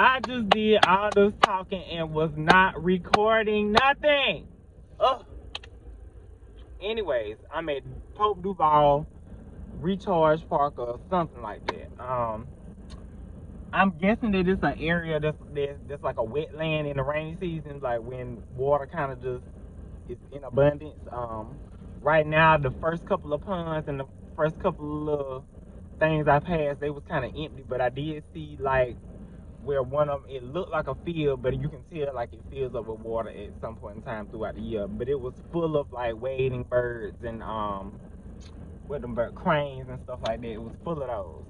I just did all this talking and was not recording nothing. Ugh. Anyways, I'm at Pope Duval Recharge Park or something like that. I'm guessing that it's an area that's like a wetland in the rainy season, like when water kind of just is in abundance. Right now, the first couple of ponds and the first couple of little things I passed, they was kind of empty, but I did see like where one of them, it looked like a field, but you can tell like it fills up with water at some point in time throughout the year. But it was full of like wading birds and with them bird cranes and stuff like that. It was full of those.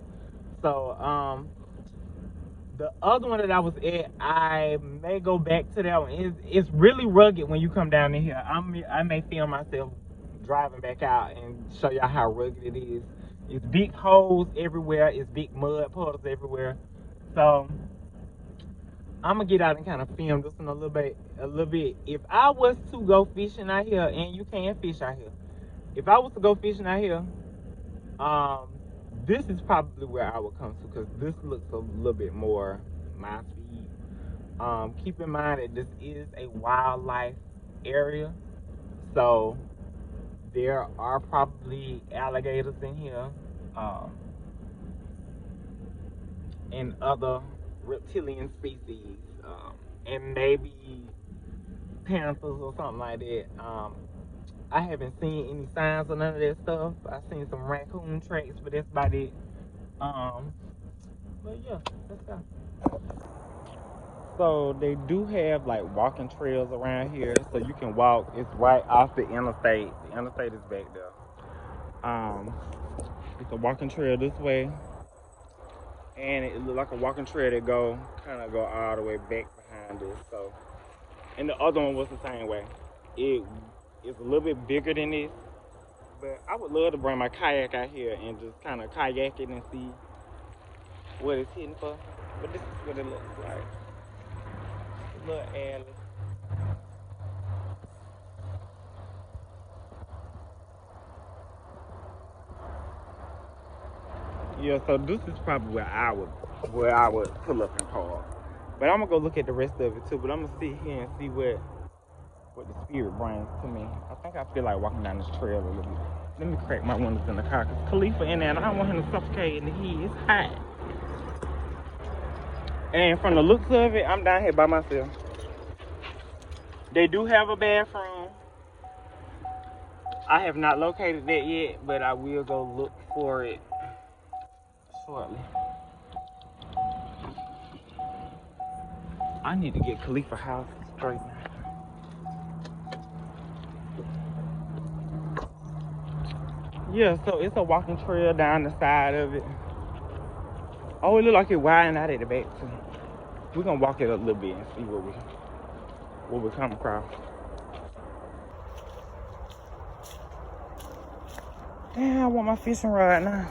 So the other one that I was at, I may go back to that one. It's really rugged when you come down in here. I may film myself driving back out and show y'all how rugged it is. It's big holes everywhere. It's big mud puddles everywhere. So I'm gonna get out and kind of film this one a little bit. If I was to go fishing out here, and you can fish out here. If I was to go fishing out here, this is probably where I would come to because this looks a little bit more my speed. Keep in mind that this is a wildlife area, so there are probably alligators in here, and other reptilian species, and maybe panthers or something like that. I haven't seen any signs of none of that stuff. I've seen some raccoon tracks, but that's about it. But yeah, let's go. So they do have like walking trails around here, so you can walk. It's right off the interstate. The interstate is back there. It's a walking trail this way, and it looks like a walking trail that kind of go all the way back behind this. So, and the other one was the same way. It's a little bit bigger than this, but I would love to bring my kayak out here and just kind of kayak it and see what it's hitting for. But this is what it looks like. A little alley. Yeah, so this is probably where I would pull up and park. But I'm gonna go look at the rest of it too. But I'm gonna sit here and see what the spirit brings to me. I think I feel like walking down this trail a little bit. Let me crack my windows in the car because Khalifa in there and I don't want him to suffocate in the heat. It's hot. And from the looks of it, I'm down here by myself. They do have a bathroom. I have not located that yet, but I will go look for it shortly. I need to get Khalifa house straight now. Yeah, so it's a walking trail down the side of it. Oh, it look like it widening out at the back too. We're gonna walk it a little bit and see what we come across. Damn, I want my fishing rod now.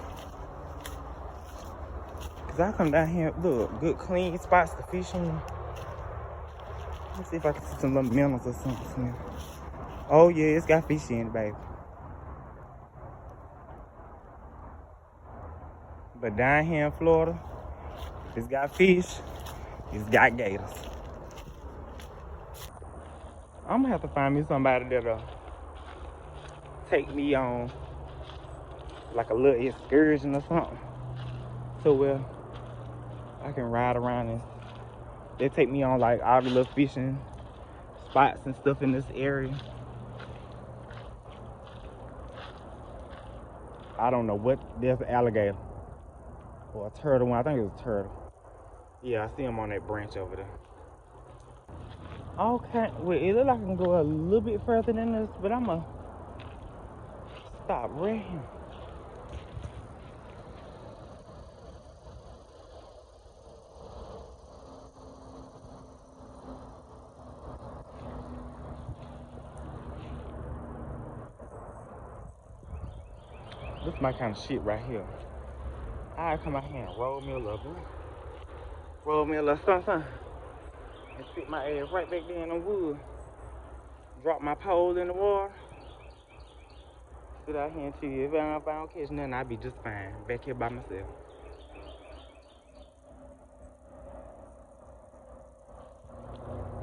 Cause I come down here, look, good clean spots to fish in. Let's see if I can see some little minnows or something. Oh yeah, it's got fish in it, baby. But down here in Florida, it's got fish, it's got gators. I'm gonna have to find me somebody that'll take me on like a little excursion or something. So where I can ride around and they take me on like all the little fishing spots and stuff in this area. I don't know what, there's an alligator. Or a turtle one, I think it was a turtle. Yeah, I see him on that branch over there. Okay, wait, it looks like I can go a little bit further than this, but I'm gonna stop right here. This is my kind of shit right here. I come out here and roll me a little bit. Roll me a little something. And sit my ass right back there in the wood. Drop my pole in the water. Sit out here and chill. If I don't catch nothing, I'll be just fine. Back here by myself.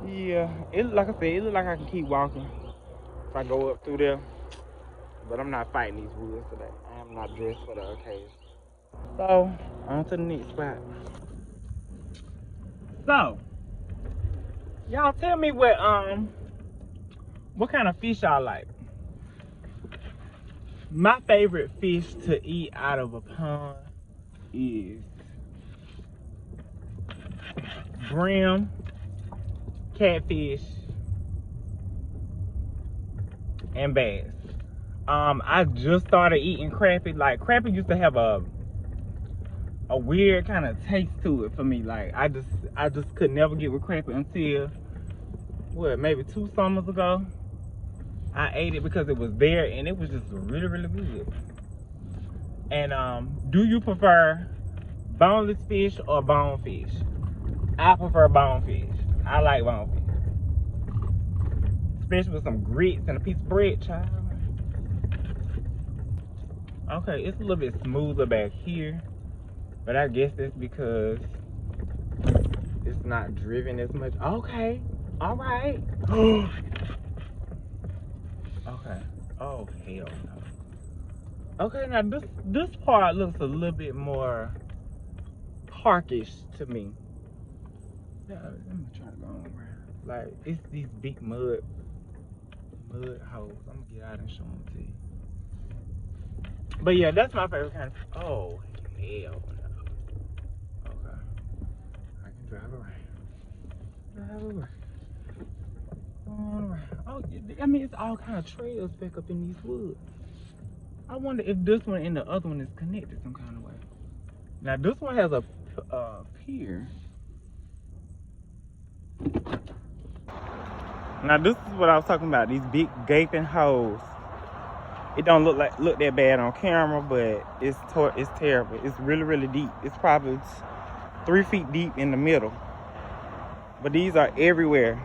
Yeah, like I said, it look like I can keep walking if I go up through there. But I'm not fighting these woods today. I am not dressed for the occasion. So, on to the next spot. So, y'all tell me what kind of fish y'all like. My favorite fish to eat out of a pond is brim, catfish, and bass. I just started eating crappie. Like crappie used to have a weird kind of taste to it for me. Like I just could never get with crappie until what, maybe 2 summers ago. I ate it because it was there and it was just really, really good. And do you prefer boneless fish or bonefish? I prefer bonefish. I like bonefish. Especially with some grits and a piece of bread, child. Okay, it's a little bit smoother back here. But I guess that's because it's not driven as much. Okay, all right. Okay. Oh, hell no. Okay, now this part looks a little bit more parkish to me. Yeah, let me try to go on around. Like, it's these big mud holes. I'm gonna get out and show them to you. But yeah, that's my favorite kind of. Oh, hell no. Okay. I can drive around. Oh, I mean, it's all kind of trails back up in these woods. I wonder if this one and the other one is connected some kind of way. Now, this one has a pier. Now, this is what I was talking about. These big gaping holes. It don't look that bad on camera, but it's terrible. It's really, really deep. It's probably 3 feet deep in the middle. But these are everywhere.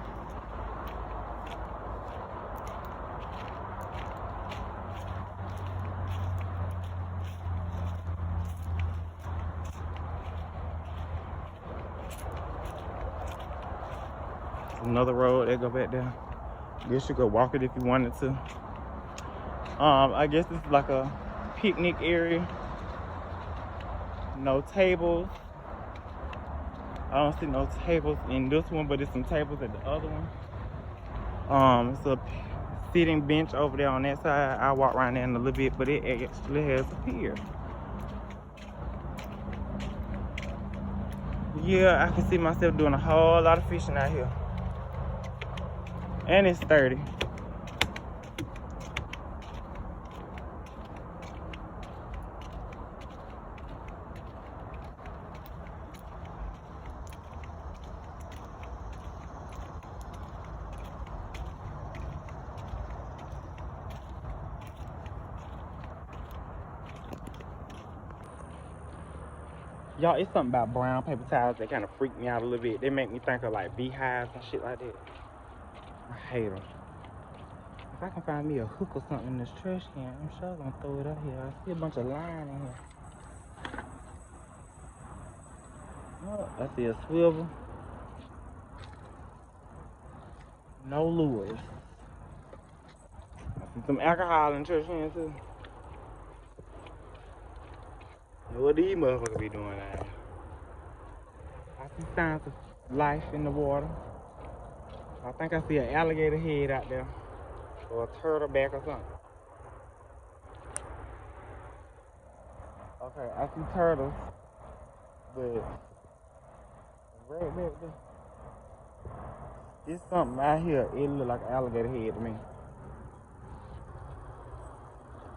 Another road that go back there. Guess you could walk it if you wanted to. I guess this is like a picnic area. No tables. I don't see no tables in this one, but there's some tables at the other one. It's a sitting bench over there on that side. I'll walk around there in a little bit, but it actually has a pier. Yeah, I can see myself doing a whole lot of fishing out here. And it's 30. Y'all, it's something about brown paper towels that kind of freak me out a little bit. They make me think of like beehives and shit like that. I hate them. If I can find me a hook or something in this trash can, I'm sure I'm gonna throw it up here. I see a bunch of line in here. Oh, I see a swivel. No lures. I see some alcohol in the trash can too. What these motherfuckers be doing now? I see signs of life in the water. I think I see an alligator head out there. Or a turtle back or something. Okay, I see turtles. But right back there. It's something out here. It look like an alligator head to me.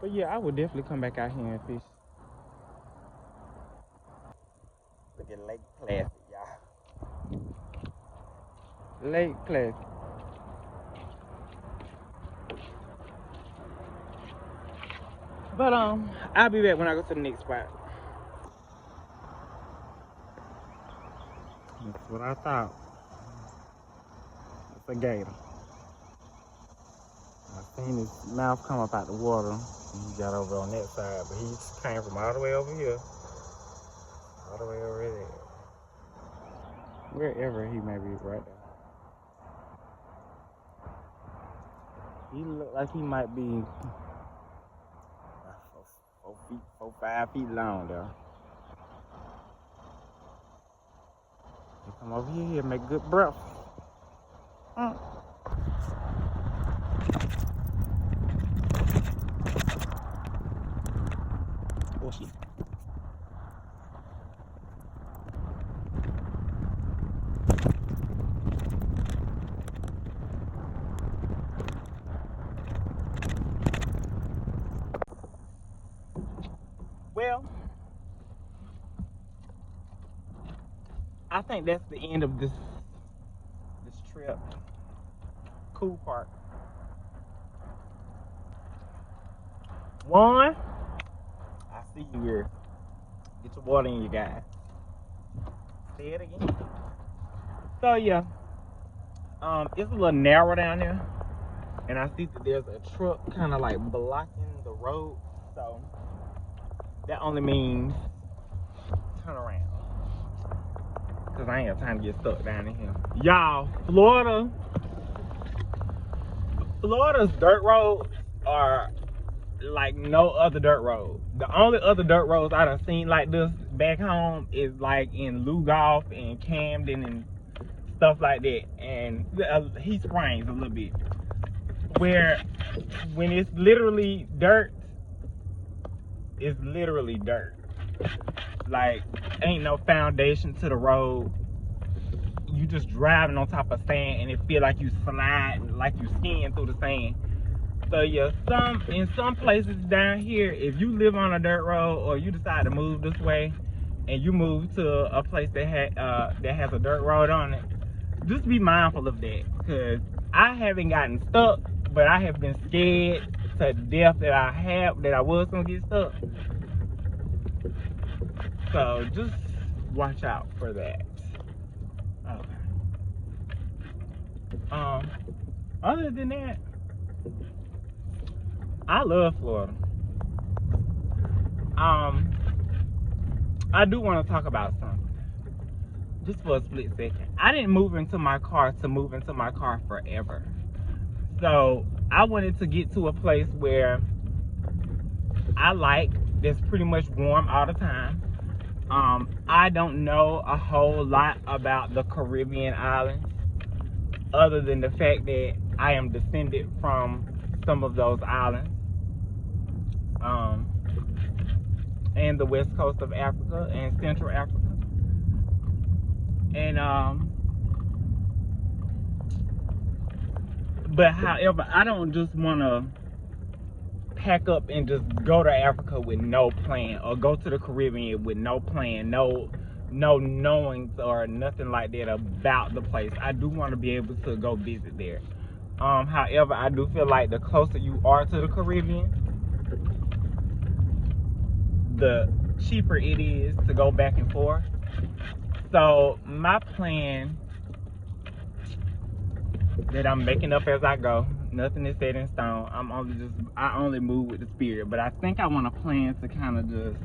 But yeah, I would definitely come back out here and fish. Look at Lake Placid, y'all. Lake Placid. But I'll be back when I go to the next spot. That's what I thought. It's a gator. I seen his mouth come up out the water. He got over on that side, but he came from all the way over here. All the way over there. Wherever he may be, right there. He look like he might be 5 feet long though. He come over here and make good breakfast. Oh shit. Well, I think that's the end of this trip. Cool part. One, I see you here. Get your water in, you guys. Say it again. So yeah, it's a little narrow down there, and I see that there's a truck kind of like blocking the road. So that only means turn around, cause I ain't got time to get stuck down in here. Y'all, Florida's dirt roads are like no other dirt road. The only other dirt roads I done seen like this back home is like in Lugoff and Camden and stuff like that, and Heat Springs a little bit, where when it's literally dirt, it's literally dirt. Like, ain't no foundation to the road. You just driving on top of sand, and it feel like you sliding, like you skiing through the sand. So yeah, in some places down here, if you live on a dirt road or you decide to move this way, and you move to a place that has a dirt road on it, just be mindful of that, because I haven't gotten stuck, but I have been scared to death that I was gonna get stuck. So just watch out for that. Okay. Other than that, I love Florida. I do want to talk about something, just for a split second. I didn't move into my car forever. So I wanted to get to a place where I like that's pretty much warm all the time. I don't know a whole lot about the Caribbean islands, other than the fact that I am descended from some of those islands, and the west coast of Africa and Central Africa. And but however, I don't just want to pack up and just go to Africa with no plan, or go to the Caribbean with no plan, no knowings or nothing like that about the place. I do want to be able to go visit there. However, I do feel like the closer you are to the Caribbean, the cheaper it is to go back and forth. So my plan that I'm making up as I go, nothing is set in stone. I only move with the spirit. But I think I want to plan to kind of just,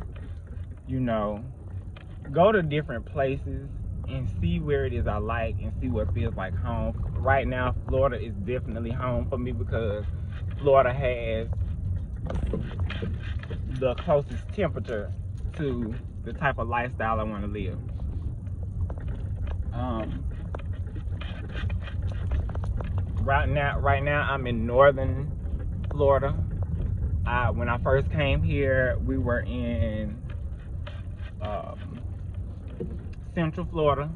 go to different places and see where it is I like and see what feels like home. Right now, Florida is definitely home for me, because Florida has the closest temperature to the type of lifestyle I want to live. Right now I'm in northern Florida. When I first came here, we were in Central Florida.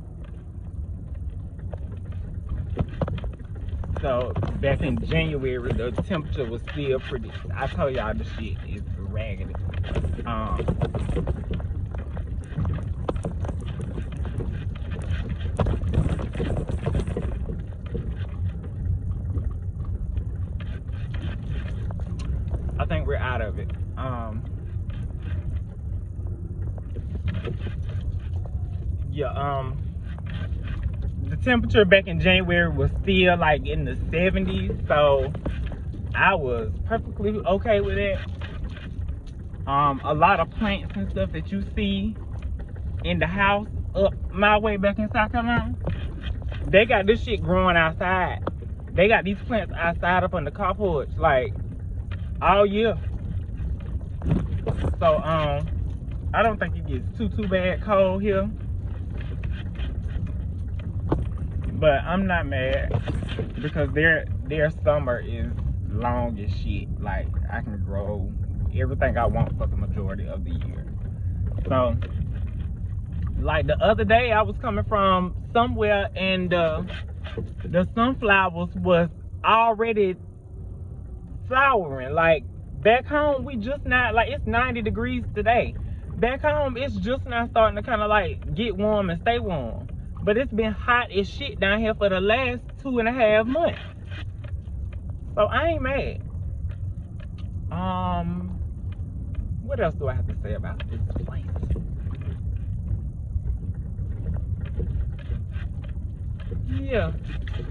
So back in January, the temperature was still pretty. I told y'all the shit is raggedy. I think we're out of it. The temperature back in January was still like in the 70s, so I was perfectly okay with it. A lot of plants and stuff that you see in the house up my way back in South Carolina, they got this shit growing outside. They got these plants outside up on the car porch, like, all year. So, I don't think it gets too bad cold here. But I'm not mad because their summer is long as shit. Like, I can grow everything I want for the majority of the year. So, like the other day, I was coming from somewhere and the sunflowers was already flowering. Like, back home, we just not, like, it's 90 degrees today. Back home, it's just now starting to kind of like get warm and stay warm. But it's been hot as shit down here for the last 2.5 months. So I ain't mad. What else do I have to say about this place? Yeah.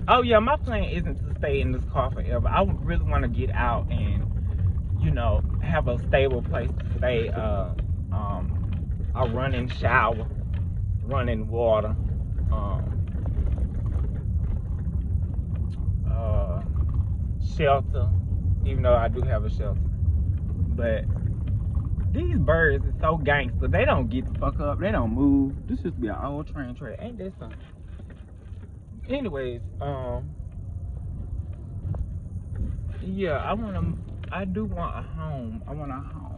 Oh yeah, my plan isn't to stay in this car forever. I really want to get out and, you know, have a stable place to stay. A running shower, running water, shelter, even though I do have a shelter. But these birds is so gangster. They don't get the fuck up. They don't move. This used to be an old train track. Ain't that something? Anyways, yeah, I do want a home. I want a home.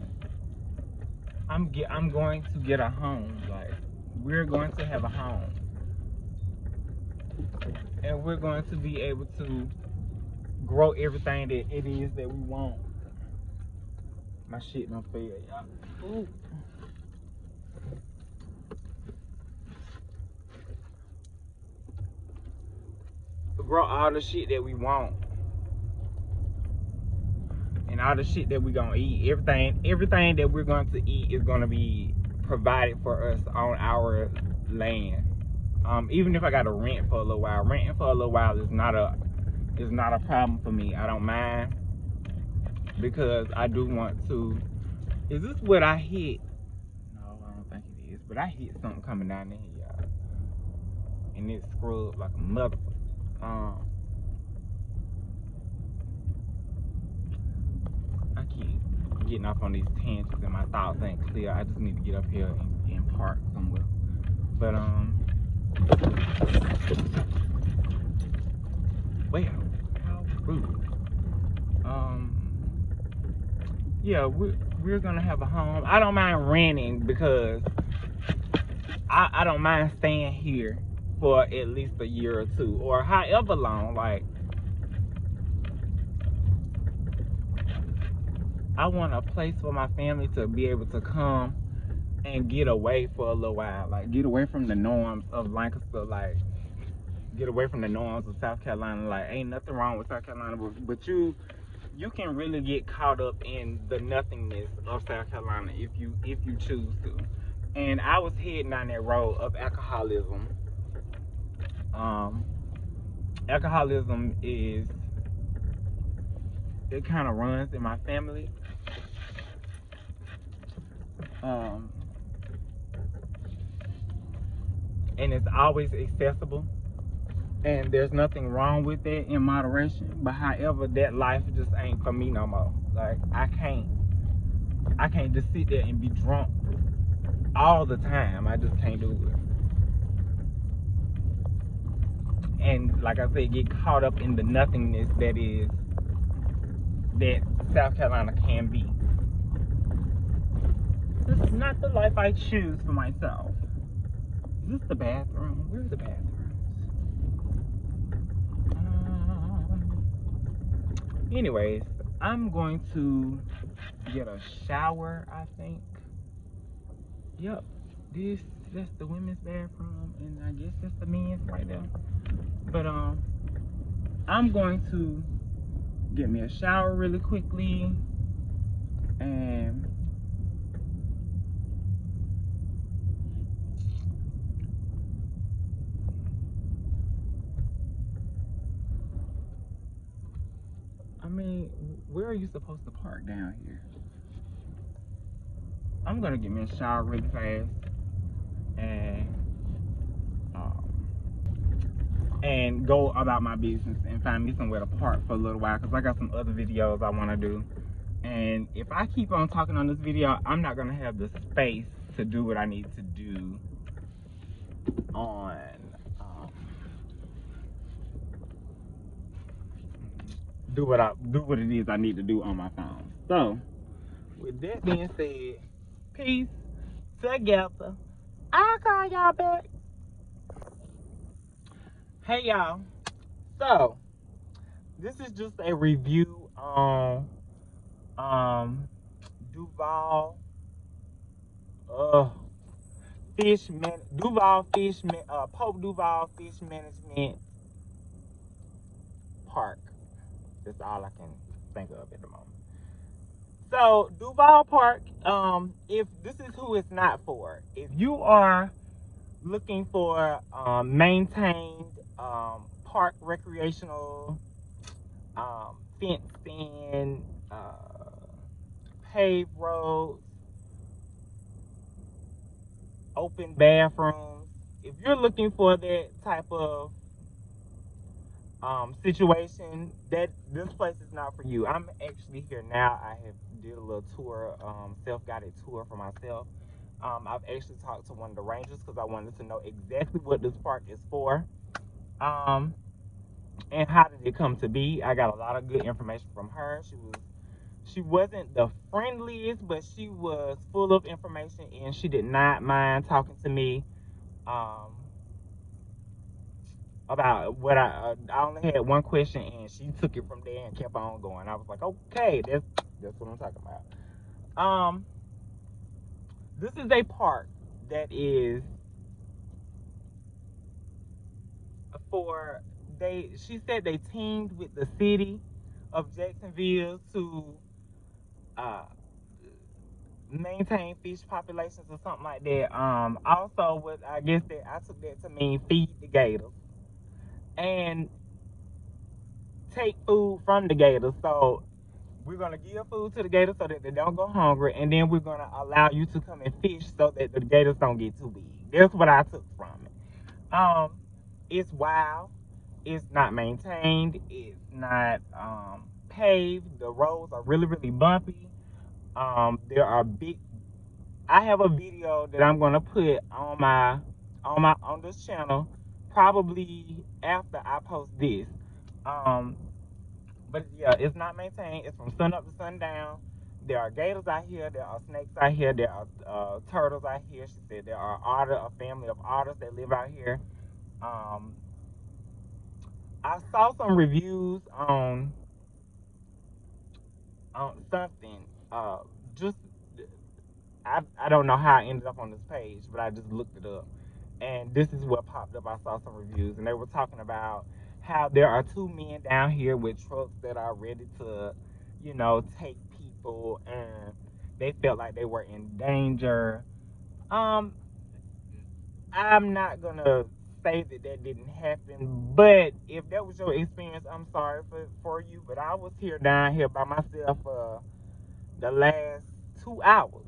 I'm going to get a home. Like, we're going to have a home. And we're going to be able to grow everything that it is that we want. My shit don't fail, y'all. Ooh. Grow all the shit that we want. And all the shit that we gonna eat. Everything that we're going to eat is gonna be provided for us on our land. Even if I gotta rent for a little while. Renting for a little while is not a problem for me. I don't mind. Because I do want to. Is this what I hit? No, I don't think it is. But I hit something coming down in here, y'all. And it scrubbed like a motherfucker. I keep getting off on these tangents and my thoughts ain't clear. I just need to get up here and park somewhere. But well, how rude. Yeah, we're gonna have a home. I don't mind renting because I don't mind staying here for at least a year or two or however long. Like, I want a place for my family to be able to come and get away for a little while. Like, get away from the norms of Lancaster. Like, get away from the norms of South Carolina. Like, ain't nothing wrong with South Carolina, but you can really get caught up in the nothingness of South Carolina if you choose to. And I was heading down that road of alcoholism. Alcoholism it kind of runs in my family. And it's always accessible. And there's nothing wrong with that in moderation. But however, that life just ain't for me no more. Like, I can't just sit there and be drunk all the time. I just can't do it. And like I said, get caught up in the nothingness that South Carolina can be. This is not the life I choose for myself. Is this the bathroom? Where's the bathroom? Anyways, I'm going to get a shower, I think. Yep, that's the women's bathroom, and I guess that's the men's right there. But I'm going to get me a shower really quickly, and I mean, where are you supposed to park down here? I'm gonna get me a shower really and go about my business and find me somewhere to park for a little while, because I got some other videos I want to do. And if I keep on talking on this video, I'm not going to have the space to do what I need to do on do what it is I need to do on my phone. So with that being said, peace together. I'll call y'all back. Hey y'all. So this is just a review on Duval Pope Duval Fish Management Park. That's all I can think of at the moment. So Duval Park, if this is who it's not for. If you are looking for maintained park recreational, fenced in, paved roads, open bathrooms, if you're looking for that type of situation, that this place is not for you. I'm actually here now. I have did a little tour, self-guided tour for myself. I've actually talked to one of the rangers because I wanted to know exactly what this park is for, and how did it come to be. I got a lot of good information from her. She wasn't the friendliest, but she was full of information, and she did not mind talking to me about what I only had one question, and she took it from there and kept on going. I was like, okay, that's what I'm talking about. This is a park that is for she said they teamed with the city of Jacksonville to maintain fish populations or something like that. Also, what I guess that I took that to mean feed the gators and take food from the gators. So we're gonna give food to the gators so that they don't go hungry, and then we're gonna allow you to come and fish so that the gators don't get too big. That's what I took from it. It's wild. It's not maintained. It's not paved. The roads are really, really bumpy. There are big. I have a video that I'm gonna put on this channel probably after I post this. But yeah, it's not maintained. It's from sun up to sundown. There are gators out here. There are snakes out here. There are turtles out here. She said there are a family of otters that live out here. I saw some reviews on something. Just I don't know how I ended up on this page, but I just looked it up, and this is what popped up. I saw some reviews, and they were talking about how there are two men down here with trucks that are ready to, take people, and they felt like they were in danger. I'm not gonna say that didn't happen, but if that was your experience, I'm sorry for you. But I was down here by myself for the last 2 hours,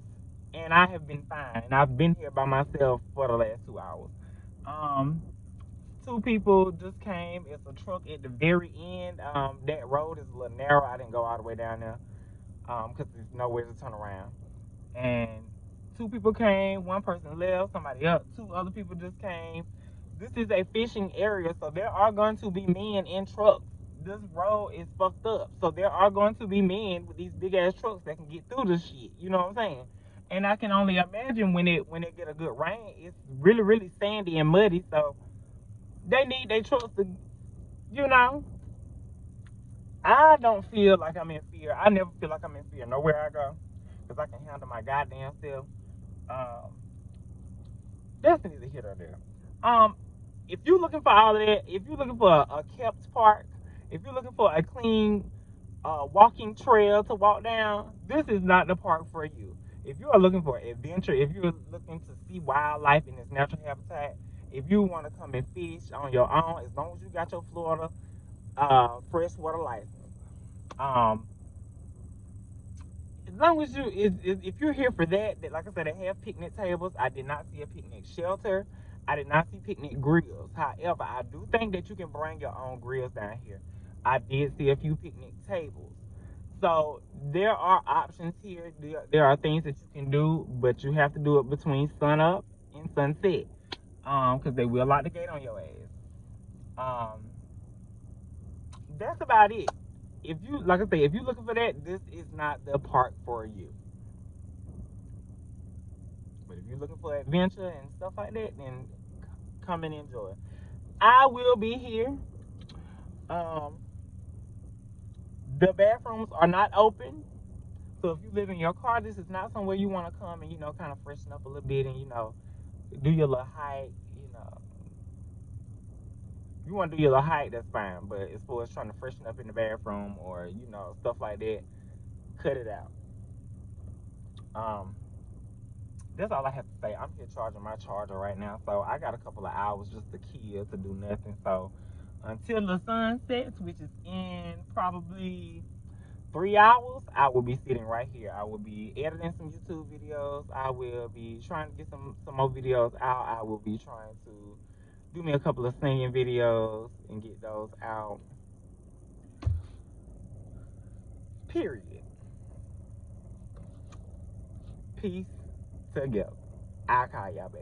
and I have been fine. And I've been here by myself for the last 2 hours. Two people just came. It's a truck at the very end. That road is a little narrow. I didn't go all the way down there because there's nowhere to turn around. And two people came. One person left. Somebody else. Two other people just came. This is a fishing area, so there are going to be men in trucks. This road is fucked up, so there are going to be men with these big ass trucks that can get through this shit. You know what I'm saying? And I can only imagine when it get a good rain, it's really, really sandy and muddy. So they need their trucks to, I don't feel like I'm in fear. I never feel like I'm in fear nowhere I go, because I can handle my goddamn self. That's neither here nor there. If you're looking for all of that, if you're looking for a kept park, if you're looking for a clean walking trail to walk down, this is not the park for you. If you are looking for adventure, if you're looking to see wildlife in its natural habitat, if you want to come and fish on your own, as long as you got your Florida freshwater license, as long as if you're here for that, like I said, they have picnic tables. I did not see a picnic shelter. I did not see picnic grills. However, I do think that you can bring your own grills down here. I did see a few picnic tables. So there are options here. There are things that you can do, but you have to do it between sun up and sunset. Because they will lock the gate on your ass. That's about it. If you, like I say, if you're looking for that, this is not the park for you. But if you're looking for adventure and stuff like that, then come and enjoy. I will be here. Um, the bathrooms are not open. So if you live in your car, this is not somewhere you want to come and, kind of freshen up a little bit and, do your little hike, If you want to do your little hike, that's fine. But as far as trying to freshen up in the bathroom or, stuff like that, cut it out. That's all I have to say. I'm here charging my charger right now, so I got a couple of hours just to kill to do nothing. So until the sun sets, which is in probably 3 hours, I will be sitting right here. I will be editing some YouTube videos. I will be trying to get some more videos out. I will be trying to do me a couple of singing videos and get those out. Period. Peace together. I'll call y'all back.